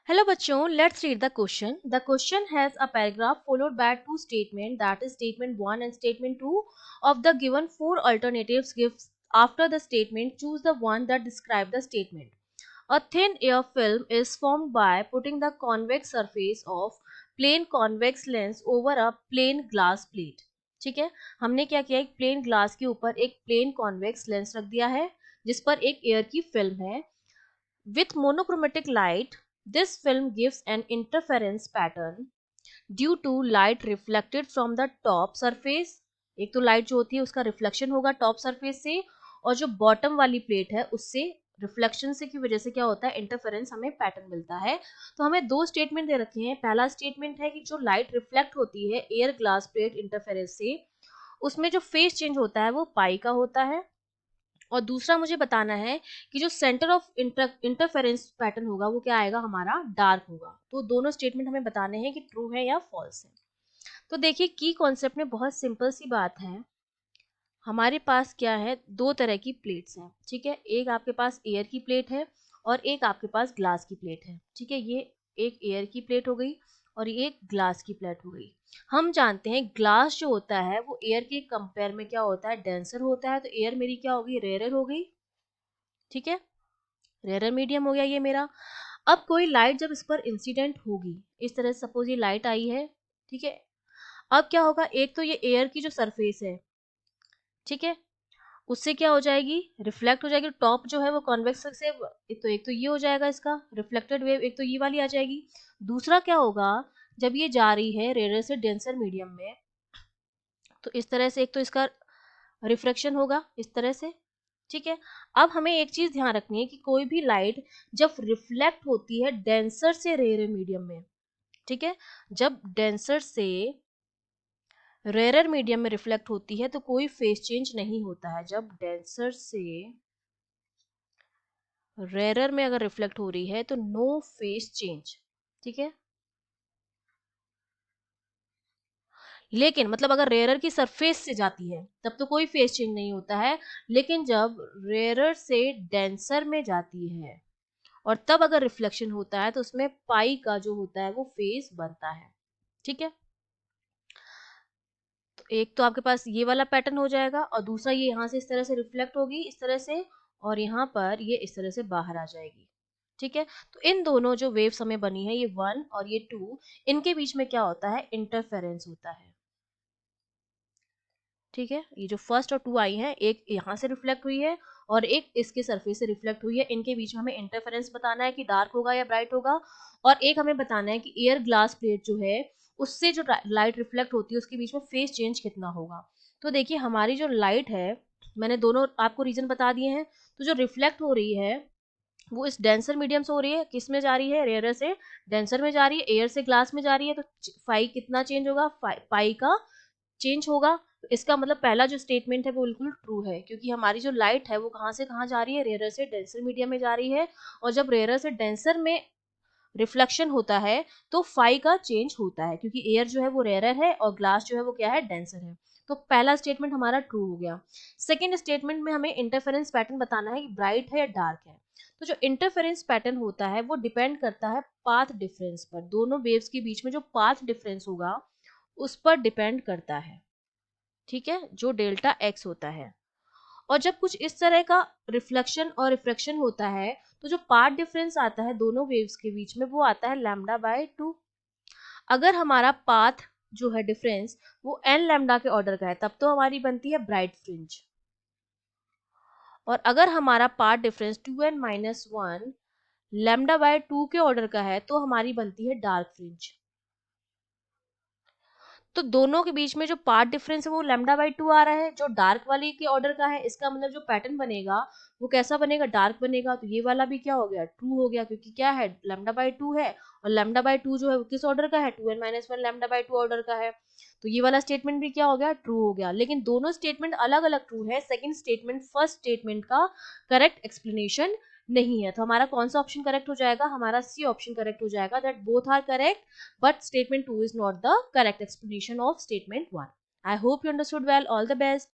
Hello bachon, let's read the question. The question has a paragraph followed by two statements, that is statement 1 and statement 2 of the given four alternatives. Gives after the statement, choose the one that describe the statement. A thin air film is formed by putting the convex surface of plain convex lens over a plain glass plate. ठीक है, हमने क्या किया, एक plane glass के ऊपर एक plane convex lens रख दिया है जिस पर एक एयर की फिल्म है. With monochromatic light, this film gives an interference pattern due to light reflected from the top surface. एक तो लाइट जो होती है उसका रिफ्लेक्शन होगा टॉप सरफेस से, और जो बॉटम वाली प्लेट है उससे रिफ्लेक्शन से की वजह से क्या होता है, इंटरफेरेंस हमें पैटर्न मिलता है. तो हमें दो स्टेटमेंट दे रखे हैं. पहला स्टेटमेंट है कि जो लाइट रिफ्लेक्ट होती है एयर ग्लास प्लेट इंटरफेरेंस से, उसमें जो फेस चेंज होता है वो पाई का होता है. और दूसरा मुझे बताना है कि जो सेंटर ऑफ इंटरफेरेंस पैटर्न होगा वो क्या आएगा, हमारा डार्क होगा. तो दोनों स्टेटमेंट हमें बताने हैं कि ट्रू है या फॉल्स है. तो देखिए की कॉन्सेप्ट में बहुत सिंपल सी बात है. हमारे पास क्या है, दो तरह की प्लेट्स हैं. ठीक है, एक आपके पास एयर की प्लेट है और एक आपके पास ग्लास की प्लेट है. ठीक है, ये एक एयर की प्लेट हो गई और ये एक ग्लास की प्लेट हो गई. हम जानते हैं ग्लास जो होता है वो एयर के कंपेयर में क्या होता है, डेंसर होता है. तो एयर मेरी क्या होगी, रेयर हो गई. ठीक है, रेयर मीडियम हो गया ये मेरा. अब कोई लाइट जब इस पर इंसिडेंट होगी, इस तरह से सपोज ये लाइट आई है. ठीक है, अब क्या होगा, एक तो ये एयर की जो सरफेस है, ठीक है, उससे क्या हो जाएगी, रिफ्लेक्ट हो जाएगी. टॉप जो है वो कॉन्वेक्स से एक तो ये हो जाएगा इसका रिफ्लेक्टेड वेव, एक तो ये वाली आ जाएगी. दूसरा क्या होगा, जब ये जा रही है रेयर से डेंसर मीडियम में, तो इस तरह से एक तो इसका रिफ्लेक्शन होगा इस तरह से. ठीक है, अब हमें एक चीज ध्यान रखनी है कि कोई भी लाइट जब रिफ्लेक्ट होती है डेंसर से रेयर मीडियम में, ठीक है, जब डेंसर से रेयर मीडियम में रिफ्लेक्ट होती है तो कोई फेस चेंज नहीं होता है. जब डेंसर से रेयर में अगर रिफ्लेक्ट हो रही है तो नो फेस चेंज. ठीक है, लेकिन मतलब अगर रेयर की सरफेस से जाती है तब तो कोई फेस चेंज नहीं होता है. लेकिन जब रेयर से डेंसर में जाती है और तब अगर रिफ्लेक्शन होता है तो उसमें पाई का जो होता है वो फेस बनता है. ठीक है, तो एक तो आपके पास ये वाला पैटर्न हो जाएगा और दूसरा ये यहाँ से इस तरह से रिफ्लेक्ट होगी इस तरह से, और यहाँ पर ये इस तरह से बाहर आ जाएगी. ठीक है, तो इन दोनों जो वेव्स हमें बनी है, ये 1 और ये 2, इनके बीच में क्या होता है, इंटरफेरेंस होता है. ठीक है, ये जो फर्स्ट और 2 आई हैं, एक यहाँ से रिफ्लेक्ट हुई है और एक इसके सरफेस से रिफ्लेक्ट हुई है. इनके बीच में हमें इंटरफेरेंस बताना है कि डार्क होगा या ब्राइट होगा. और एक हमें बताना है कि एयर ग्लास प्लेट जो है उससे जो लाइट रिफ्लेक्ट होती है उसके बीच में फेस चेंज कितना होगा. तो देखिए हमारी जो लाइट है, मैंने दोनों आपको रीजन बता दिए हैं. तो जो रिफ्लेक्ट हो रही है वो इस डेंसर मीडियम से हो रही है, किस में जा रही है, रेयर से डेंसर में जा रही है, एयर से ग्लास में जा रही है. तो फाई कितना चेंज होगा, पाई का चेंज होगा. तो इसका मतलब पहला जो स्टेटमेंट है वो बिल्कुल ट्रू है, क्योंकि हमारी जो लाइट है वो कहाँ से कहाँ जा रही है, रेयर से डेंसर मीडियम में जा रही है. और जब रेयर से डेंसर में रिफ्लेक्शन होता है तो फाई का चेंज होता है, क्योंकि एयर जो है वो रेयर है और ग्लास जो है वो क्या है, डेंसर है. तो पहला स्टेटमेंट हमारा ट्रू हो गया. सेकेंड स्टेटमेंट में हमें इंटरफेरेंस पैटर्न बताना है कि ब्राइट है या डार्क है. तो जो इंटरफेरेंस पैटर्न होता है वो डिपेंड करता है पाथ डिफरेंस पर. दोनों वेव्स के बीच में जो पाथ डिफरेंस होगा उस पर डिपेंड करता है. ठीक है, जो डेल्टा एक्स होता है. और जब कुछ इस तरह का रिफ्लेक्शन और रिफ्रैक्शन होता है तो जो पाथ डिफरेंस आता है दोनों वेव्स के बीच में वो आता है लैम्डा बाय 2. अगर हमारा पाथ जो है डिफरेंस वो एन लैम्डा के ऑर्डर का है तब तो हमारी बनती है ब्राइट फ्रिंज. और अगर हमारा path difference 2n-1 lambda by 2 के ऑर्डर का है तो हमारी बनती है डार्क फ्रिंज. तो दोनों के बीच में जो पार्ट डिफरेंस है वो लैम्डा बाई 2 आ रहा है, जो डार्क वाली के ऑर्डर का है. इसका मतलब जो पैटर्न बनेगा वो कैसा बनेगा, डार्क बनेगा. तो ये वाला भी क्या हो गया, ट्रू हो गया, क्योंकि क्या है, लैम्डा बाई 2 है. और लैम्डा बाई 2 जो है वो किस ऑर्डर का है, 2n-1 लैम्डा बाई 2 ऑर्डर का है. तो ये वाला स्टेटमेंट भी क्या हो गया, ट्रू हो गया. लेकिन दोनों स्टेटमेंट अलग अलग ट्रू है. सेकंड स्टेटमेंट फर्स्ट स्टेटमेंट का करेक्ट एक्सप्लेनेशन नहीं है. तो हमारा कौन सा ऑप्शन करेक्ट हो जाएगा, हमारा सी ऑप्शन करेक्ट हो जाएगा, that both are correct but statement 2 is not the correct explanation of statement 1. I hope you understood well. All the best.